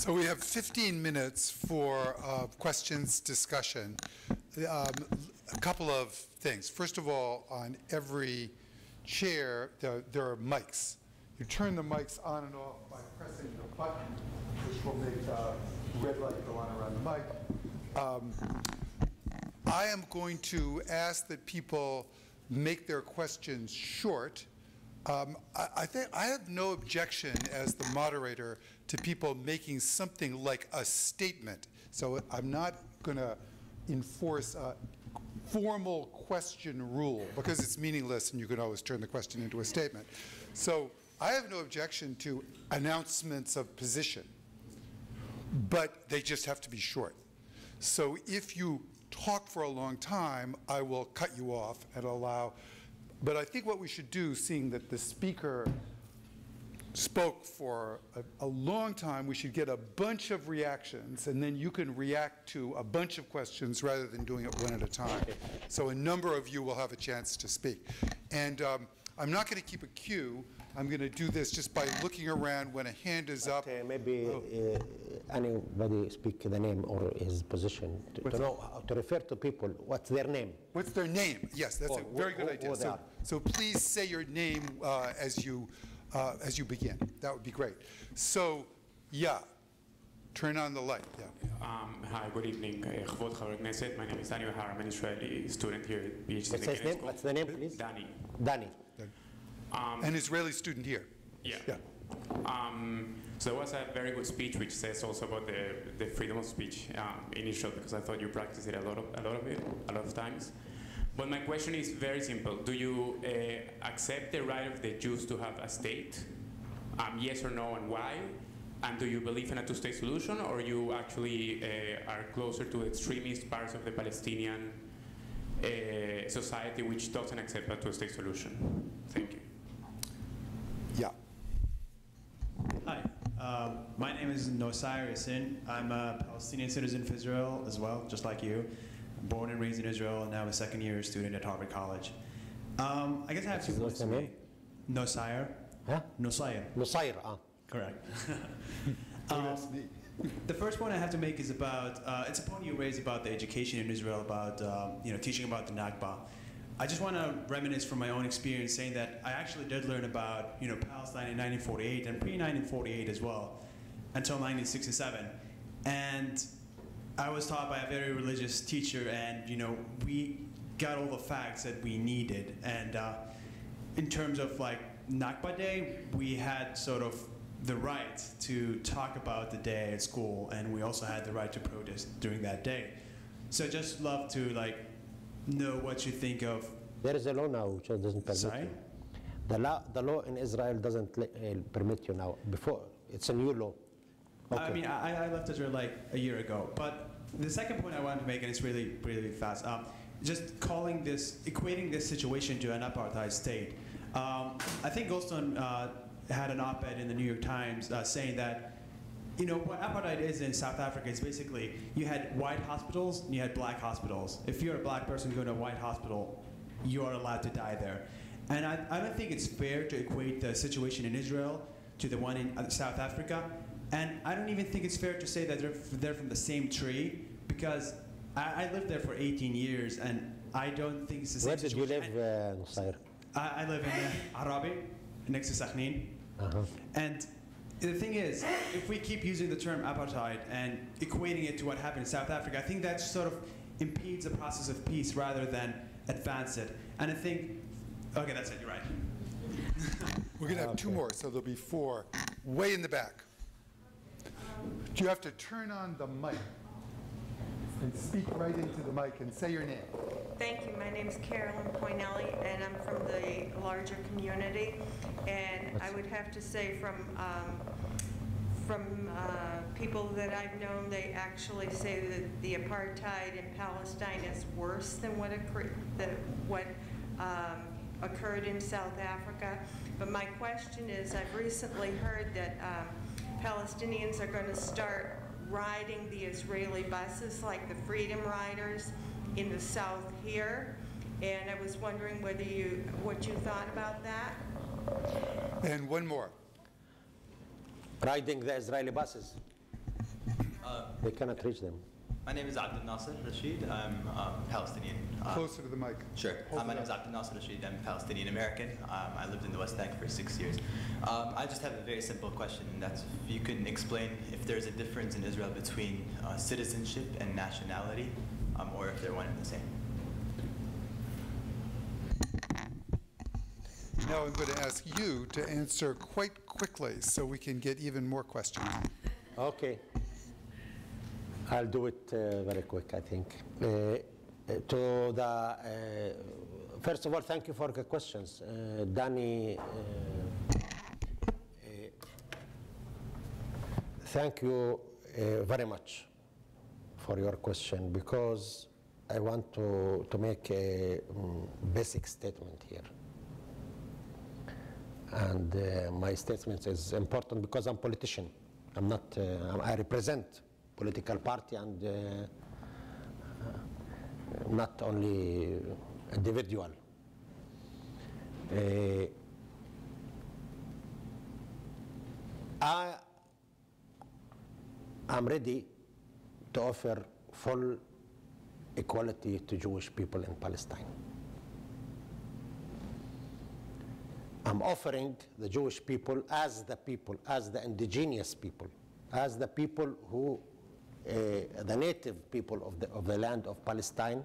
So we have 15 minutes for questions, discussion. A couple of things. First of all, on every chair, there are mics. You turn the mics on and off by pressing the button, which will make the red light go on around the mic. I am going to ask that people make their questions short. I think I have no objection as the moderator to people making something like a statement. So I'm not going to enforce a formal question rule because it's meaningless and you can always turn the question into a statement. So I have no objection to announcements of position, but they just have to be short. So if you talk for a long time, I will cut you off and allow. But I think what we should do, seeing that the speaker spoke for a long time, we should get a bunch of reactions, and then you can react to a bunch of questions rather than doing it one at a time. So a number of you will have a chance to speak. And I'm not going to keep a queue. I'm going to do this just by looking around when a hand is up. Maybe anybody speak the name or his position to know, to refer to people. What's their name? What's their name? Yes, that's a very good idea. So please say your name as you begin. That would be great. So, yeah, turn on the light. Yeah. Hi, good evening. Knesset. My name is Danny. I'm an Israeli student here at PhD. What's his name? What's the name, please? Danny. Danny. An Israeli student here. Yeah. So it was a very good speech, which says also about the freedom of speech in Israel, because I thought you practice it a lot of times. But my question is very simple. Do you accept the right of the Jews to have a state? Yes or no, and why? And do you believe in a two-state solution, or you actually are closer to extremist parts of the Palestinian society which doesn't accept a two-state solution? Thank you. Yeah. Hi, my name is Nosai Yasin. I'm a Palestinian citizen of Israel as well, just like you. Born and raised in Israel, and now I'm a second-year student at Harvard College. I guess I have two points to make. Nosai. Huh? Nosai. Nosai. Correct. The first point I have to make is about, it's a point you raised about the education in Israel, about teaching about the Nakba. I just want to reminisce from my own experience, saying that I actually did learn about Palestine in 1948 and pre-1948 as well, until 1967. And I was taught by a very religious teacher, and we got all the facts that we needed. And in terms of like Nakba Day, we had sort of the right to talk about the day at school, and we also had the right to protest during that day. So just love to know what you think of. There is a law now which doesn't permit Sorry? you. The law in Israel doesn't permit you now. Before, it's a new law. Okay. I mean, I left Israel like a year ago. But the second point I wanted to make, and it's really, really fast, just equating this situation to an apartheid state. I think Goldstone had an op-ed in the New York Times saying that, what apartheid is in South Africa is basically you had white hospitals and you had black hospitals. If you're a black person going to a white hospital, you are allowed to die there. And I don't think it's fair to equate the situation in Israel to the one in South Africa. And I don't even think it's fair to say that they're from the same tree, because I lived there for 18 years, and I don't think it's the same Where did situation. you live, Nusayr? I live in Arabi, next to Sakhnin. And the thing is, if we keep using the term apartheid and equating it to what happened in South Africa, I think that sort of impedes the process of peace rather than advance it. And I think, okay, that's it, you're right. We're going to have two more, so there'll be four. Way in the back. You have to turn on the mic and speak right into the mic and say your name. Thank you. My name is Carolyn Poinelli, and I'm from the larger community. And I would have to say from people that I've known, they actually say that the apartheid in Palestine is worse than what occurred in South Africa. But my question is, I've recently heard that Palestinians are going to start riding the Israeli buses like the Freedom Riders in the south here, and I was wondering what you thought about that. And one more. Riding the Israeli buses. They cannot reach them. My name is Abdel Nasser Rashid. I'm Palestinian. Closer to the mic. Sure. Hold My it name is up. Abdel Nasser Rashid. I'm Palestinian American. I lived in the West Bank for 6 years. I just have a very simple question, and that's if you can explain if there's a difference in Israel between citizenship and nationality, or if they're one and the same. Now I'm going to ask you to answer quite quickly so we can get even more questions. Okay. I'll do it very quick, I think. First of all, thank you for the questions. Danny, thank you very much for your question, because I want to make a basic statement here. And my statement is important because I'm a politician. I'm not, I represent political party and not only individual. I'm ready to offer full equality to Jewish people in Palestine. I'm offering the Jewish people, as the indigenous people, as the people who, the native people of the land of Palestine.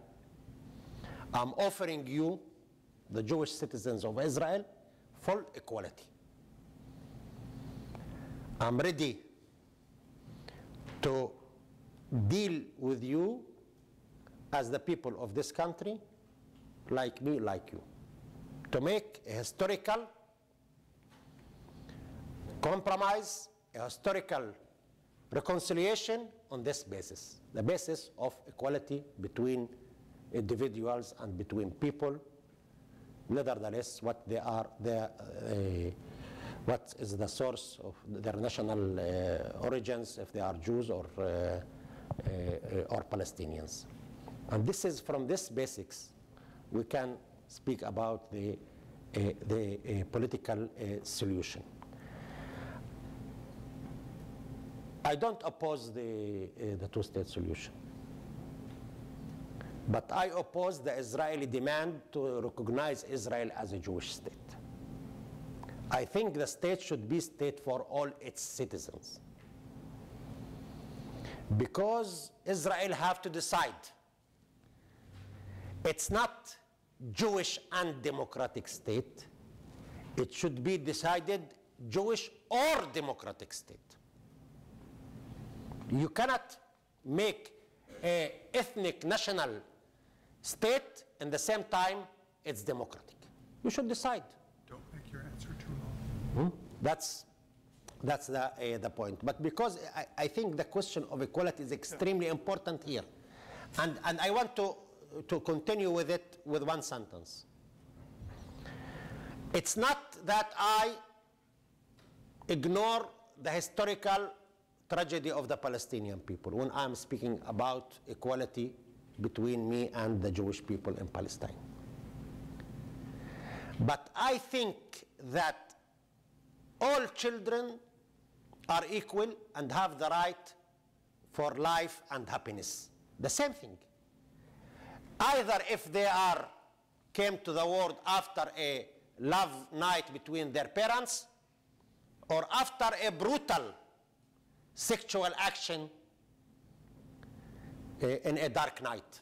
I'm offering you, the Jewish citizens of Israel, full equality. I'm ready to deal with you as the people of this country, like me, like you, to make a historical compromise, a historical reconciliation on this basis, the basis of equality between individuals and between people, nevertheless, what they are, what is the source of their national origins, if they are Jews or Palestinians. And this is, from this basics, we can speak about the political solution. I don't oppose the two-state solution, but I oppose the Israeli demand to recognize Israel as a Jewish state. I think the state should be state for all its citizens, because Israel have to decide. It's not Jewish and democratic state. It should be decided Jewish or democratic state. You cannot make an ethnic national state and at the same time it's democratic. You should decide. Don't make your answer too long. That's the point. But because I think the question of equality is extremely important here, and I want to continue with it with one sentence. It's not that I ignore the historical tragedy of the Palestinian people when I'm speaking about equality between me and the Jewish people in Palestine. But I think that all children are equal and have the right for life and happiness. The same thing. Either if they came to the world after a love night between their parents, or after a brutal sexual action in a dark night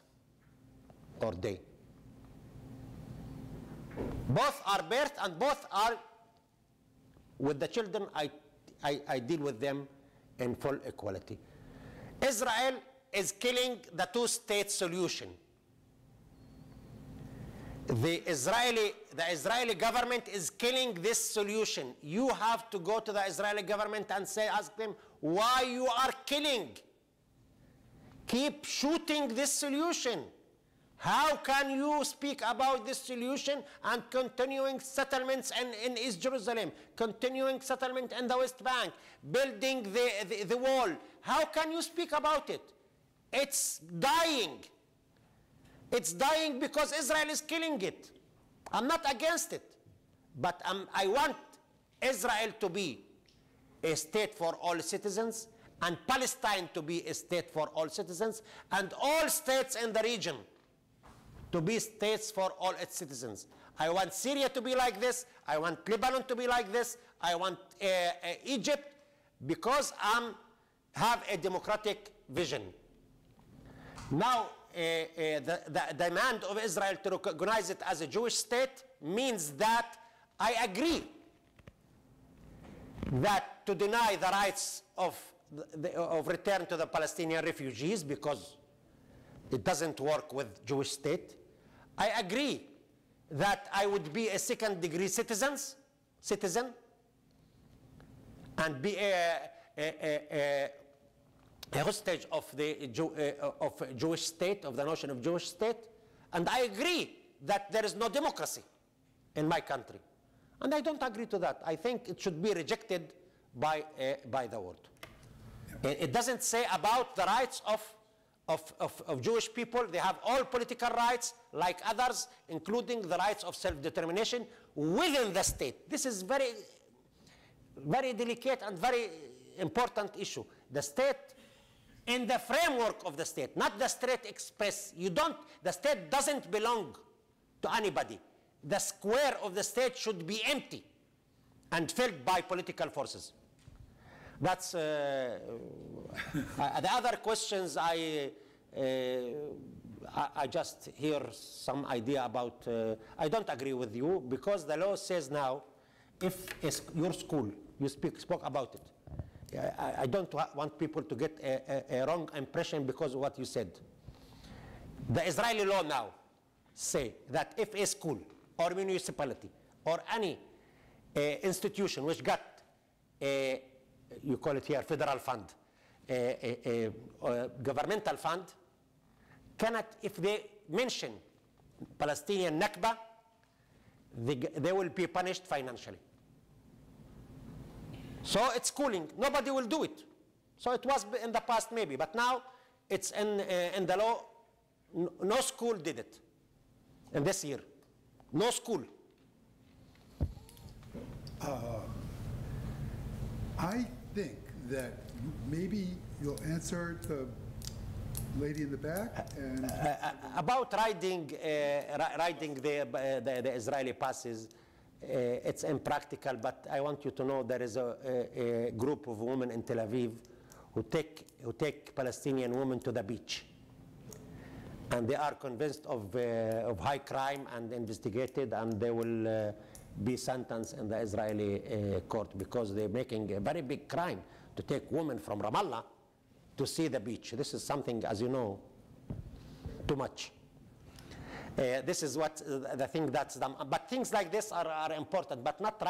or day. Both are birth and both are, with the children, I deal with them in full equality. Israel is killing the two-state solution. The Israeli government is killing this solution. You have to go to the Israeli government and ask them why you are killing. Keep shooting this solution. How can you speak about this solution and continuing settlements in East Jerusalem, continuing settlement in the West Bank, building the wall? How can you speak about it? It's dying. It's dying because Israel is killing it. I'm not against it, but I want Israel to be a state for all citizens and Palestine to be a state for all citizens, and all states in the region to be states for all its citizens. I want Syria to be like this. I want Lebanon to be like this. I want Egypt, because I have a democratic vision. Now, the demand of Israel to recognize it as a Jewish state means that I agree that to deny the rights of return to the Palestinian refugees, because it doesn't work with Jewish state. I agree that I would be a second-degree citizen and be a hostage of the Jewish state, of the notion of Jewish state. And I agree that there is no democracy in my country. And I don't agree to that. I think it should be rejected by the world. It doesn't say about the rights of Jewish people. They have all political rights like others, including the rights of self-determination within the state. This is very, very delicate and very important issue. The state, in the framework of the state, not the state express. The state doesn't belong to anybody. The square of the state should be empty and filled by political forces. That's the other questions. I just hear some idea about. I don't agree with you, because the law says now, if your school, you spoke about it. I don't want people to get a wrong impression because of what you said. The Israeli law now say that if a school or municipality or any institution which got you call it here federal fund, a governmental fund, cannot, if they mention Palestinian Nakba, they will be punished financially. So it's cooling. Nobody will do it. So it was in the past maybe, but now it's in the law. No school did it in this year. No school. I think that maybe you'll answer the lady in the back. And about riding the Israeli passes, it's impractical, but I want you to know there is a group of women in Tel Aviv who take Palestinian women to the beach. And they are convinced of high crime and investigated, and they will be sentenced in the Israeli court, because they're making a very big crime to take women from Ramallah to see the beach. This is something, as you know, too much. This is what the thing that's done. But things like this are important, but not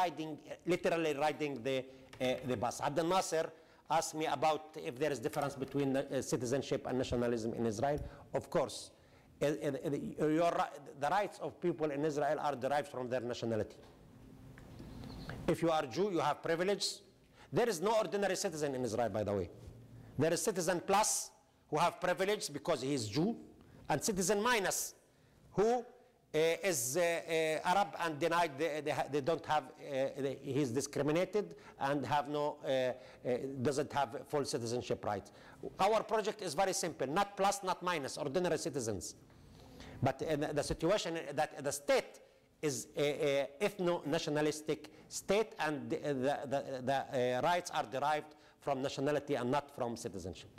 literally riding the bus. Abdel Nasser asked me about if there is difference between citizenship and nationalism in Israel. Of course, the rights of people in Israel are derived from their nationality. If you are Jew, you have privilege. There is no ordinary citizen in Israel, by the way. There is citizen plus, who have privilege because he is Jew, and citizen minus, who is Arab and denied, they don't have, he is discriminated and have no, doesn't have full citizenship rights. Our project is very simple, not plus, not minus, ordinary citizens. But the situation that the state is a ethno-nationalistic state, and the rights are derived from nationality and not from citizenship.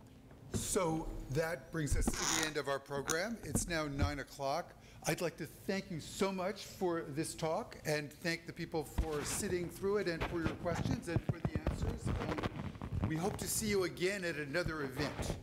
So that brings us to the end of our program. It's now 9 o'clock. I'd like to thank you so much for this talk, and thank the people for sitting through it and for your questions and for the answers. And we hope to see you again at another event.